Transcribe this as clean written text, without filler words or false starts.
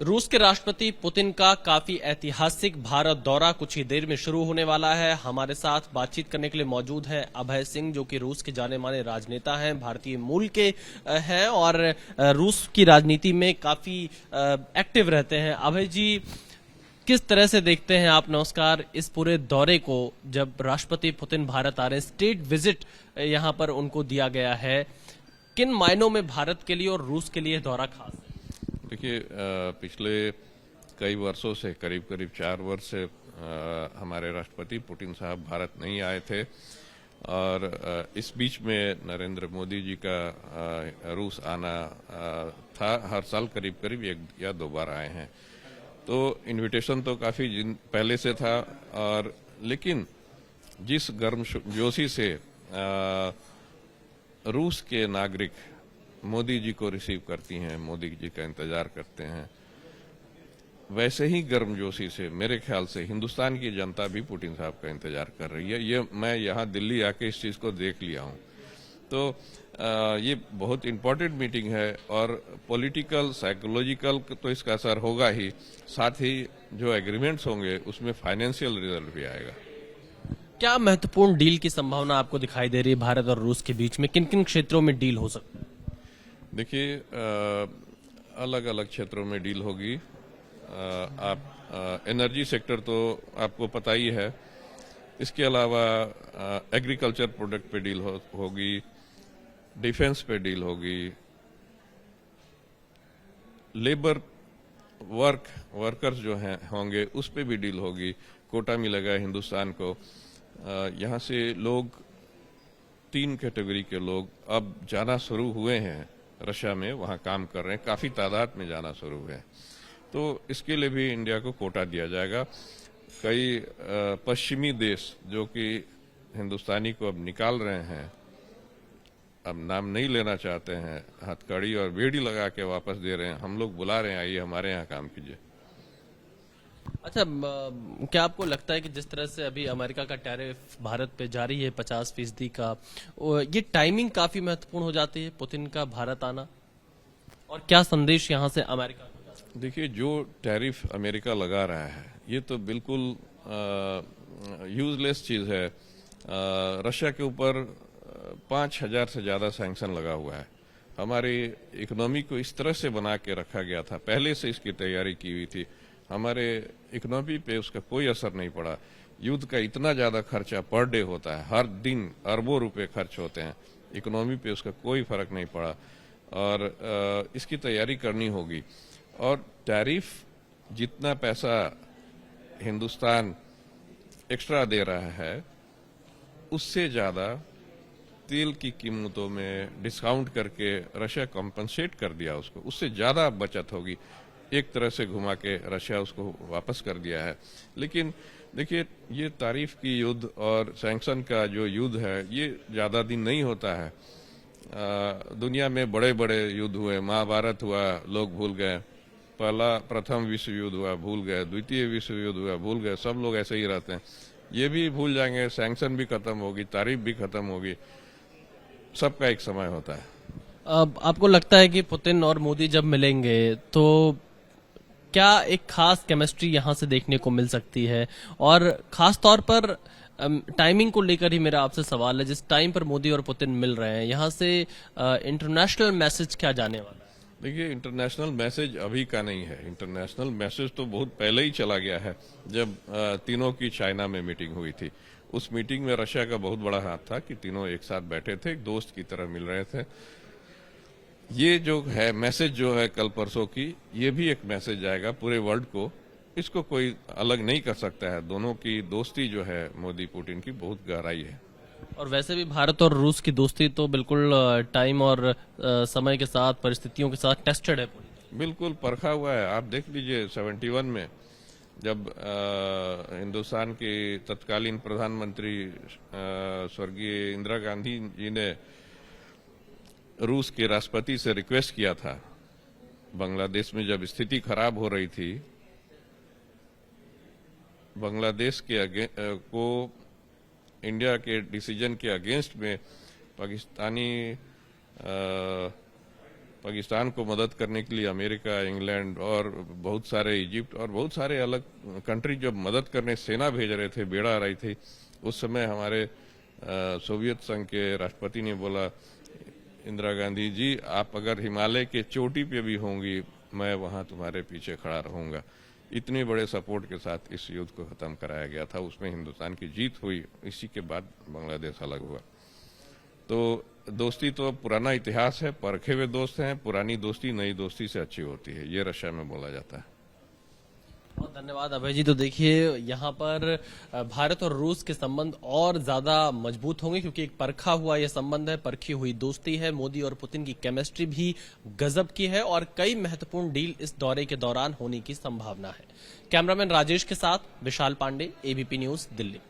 रूस के राष्ट्रपति पुतिन का काफी ऐतिहासिक भारत दौरा कुछ ही देर में शुरू होने वाला है। हमारे साथ बातचीत करने के लिए मौजूद है अभय सिंह, जो कि रूस के जाने माने राजनेता हैं, भारतीय मूल के हैं और रूस की राजनीति में काफी एक्टिव रहते हैं। अभय जी, किस तरह से देखते हैं आप, नमस्कार, इस पूरे दौरे को, जब राष्ट्रपति पुतिन भारत आ रहे हैं, स्टेट विजिट यहां पर उनको दिया गया है, किन मायनों में भारत के लिए और रूस के लिए दौरा खास है? देखिए, पिछले कई वर्षों से करीब 4 वर्ष से हमारे राष्ट्रपति पुतिन साहब भारत नहीं आए थे और इस बीच में नरेंद्र मोदी जी का रूस आना था। हर साल करीब 1 या 2 बार आए हैं, तो इनविटेशन तो काफी पहले से था। और लेकिन जिस गर्मजोशी से रूस के नागरिक मोदी जी को रिसीव करती हैं, मोदी जी का इंतजार करते हैं, वैसे ही गर्मजोशी से मेरे ख्याल से हिंदुस्तान की जनता भी पुतिन साहब का इंतजार कर रही है। ये मैं यहाँ दिल्ली आके इस चीज को देख लिया हूँ। तो ये बहुत इम्पोर्टेंट मीटिंग है और पॉलिटिकल साइकोलॉजिकल तो इसका असर होगा ही, साथ ही जो एग्रीमेंट्स होंगे उसमें फाइनेंशियल रिजल्ट भी आएगा। क्या महत्वपूर्ण डील की संभावना आपको दिखाई दे रही है भारत और रूस के बीच में? किन किन क्षेत्रों में डील हो सकती है? देखिए, अलग अलग क्षेत्रों में डील होगी। आप एनर्जी सेक्टर तो आपको पता ही है, इसके अलावा एग्रीकल्चर प्रोडक्ट पे डील होगी, डिफेंस पे डील होगी, लेबर वर्कर्स जो हैं होंगे उस पे भी डील होगी। कोटा मिलेगा हिंदुस्तान को। यहाँ से लोग 3 कैटेगरी के लोग अब जाना शुरू हुए हैं रशिया में, वहाँ काम कर रहे हैं, काफी तादाद में जाना शुरू हुए हैं। तो इसके लिए भी इंडिया को कोटा दिया जाएगा। कई पश्चिमी देश जो कि हिंदुस्तानी को अब निकाल रहे हैं, अब नाम नहीं लेना चाहते हैं, हथकड़ी और बेड़ी लगा के वापस दे रहे हैं, हम लोग बुला रहे हैं, आइए हमारे यहाँ काम कीजिए। अच्छा, क्या आपको लगता है कि जिस तरह से अभी अमेरिका का टैरिफ भारत पे जारी है 50% का, ये टाइमिंग काफी महत्वपूर्ण हो जाती है पुतिन का भारत आना, और क्या संदेश यहाँ से अमेरिका को? देखिए, जो टैरिफ अमेरिका लगा रहा है ये तो बिल्कुल यूजलेस चीज है। रशिया के ऊपर 5,000 से ज्यादा सैंक्शन लगा हुआ है। हमारी इकोनॉमी को इस तरह से बना के रखा गया था, पहले से इसकी तैयारी की हुई थी, हमारे इकोनॉमी पे उसका कोई असर नहीं पड़ा। युद्ध का इतना ज्यादा खर्चा पर डे होता है, हर दिन अरबों रुपए खर्च होते हैं, इकोनॉमी पे उसका कोई फर्क नहीं पड़ा। और इसकी तैयारी करनी होगी। और टैरिफ जितना पैसा हिंदुस्तान एक्स्ट्रा दे रहा है, उससे ज्यादा तेल की कीमतों में डिस्काउंट करके रशिया कॉम्पनसेट कर दिया उसको, उससे ज्यादा बचत होगी। एक तरह से घुमा के रशिया उसको वापस कर दिया है। लेकिन देखिए, ये तारीफ की युद्ध और सैंक्शन का जो युद्ध है ये ज्यादा दिन नहीं होता है। दुनिया में बड़े बड़े युद्ध हुए, महाभारत हुआ, लोग भूल गए, प्रथम विश्व युद्ध हुआ, भूल गए, द्वितीय विश्व युद्ध हुआ, भूल गए, सब लोग ऐसे ही रहते हैं, ये भी भूल जाएंगे, सैंक्शन भी खत्म होगी, तारीफ भी खत्म होगी, सबका एक समय होता है। अब आपको लगता है कि पुतिन और मोदी जब मिलेंगे तो क्या एक खास केमिस्ट्री यहाँ से देखने को मिल सकती है? और खास तौर पर टाइमिंग को लेकर ही मेरा आपसे सवाल है, जिस टाइम पर मोदी और पुतिन मिल रहे हैं, यहाँ से इंटरनेशनल मैसेज क्या जाने वाला है? देखिए, इंटरनेशनल मैसेज अभी का नहीं है। इंटरनेशनल मैसेज तो बहुत पहले ही चला गया है, जब तीनों की चाइना में मीटिंग हुई थी। उस मीटिंग में रशिया का बहुत बड़ा हाथ था कि तीनों एक साथ बैठे थे, एक दोस्त की तरह मिल रहे थे। ये जो है मैसेज जो है कल परसों की, ये भी एक मैसेज जाएगा पूरे वर्ल्ड को, इसको कोई अलग नहीं कर सकता है। दोनों की दोस्ती जो है मोदी पुतिन की बहुत गहराई है। और वैसे भी भारत और रूस की दोस्ती तो बिल्कुल टाइम और समय के साथ, परिस्थितियों के साथ टेस्टेड है, बिल्कुल परखा हुआ है। आप देख लीजिए 71 में जब हिंदुस्तान के तत्कालीन प्रधानमंत्री स्वर्गीय इंदिरा गांधी जी ने रूस के राष्ट्रपति से रिक्वेस्ट किया था, बांग्लादेश में जब स्थिति खराब हो रही थी, बांग्लादेश के को इंडिया के डिसीजन के अगेंस्ट में पाकिस्तानी पाकिस्तान को मदद करने के लिए अमेरिका, इंग्लैंड और बहुत सारे इजिप्ट और बहुत सारे अलग कंट्री जब मदद करने सेना भेज रहे थे, बेड़ा आ रही थी, उस समय हमारे सोवियत संघ के राष्ट्रपति ने बोला, इंदिरा गांधी जी, आप अगर हिमालय के चोटी पे भी होंगी, मैं वहां तुम्हारे पीछे खड़ा रहूंगा। इतने बड़े सपोर्ट के साथ इस युद्ध को खत्म कराया गया था। उसमें हिंदुस्तान की जीत हुई। इसी के बाद बांग्लादेश अलग हुआ। तो दोस्ती तो पुराना इतिहास है, परखे हुए दोस्त हैं। पुरानी दोस्ती नई दोस्ती से अच्छी होती है, ये रशिया में बोला जाता है। बहुत धन्यवाद अभय जी। तो देखिए, यहाँ पर भारत और रूस के संबंध और ज्यादा मजबूत होंगे, क्योंकि एक परखा हुआ यह संबंध है, परखी हुई दोस्ती है। मोदी और पुतिन की केमिस्ट्री भी गजब की है और कई महत्वपूर्ण डील इस दौरे के दौरान होने की संभावना है। कैमरामैन राजेश के साथ विशाल पांडे, एबीपी न्यूज, दिल्ली।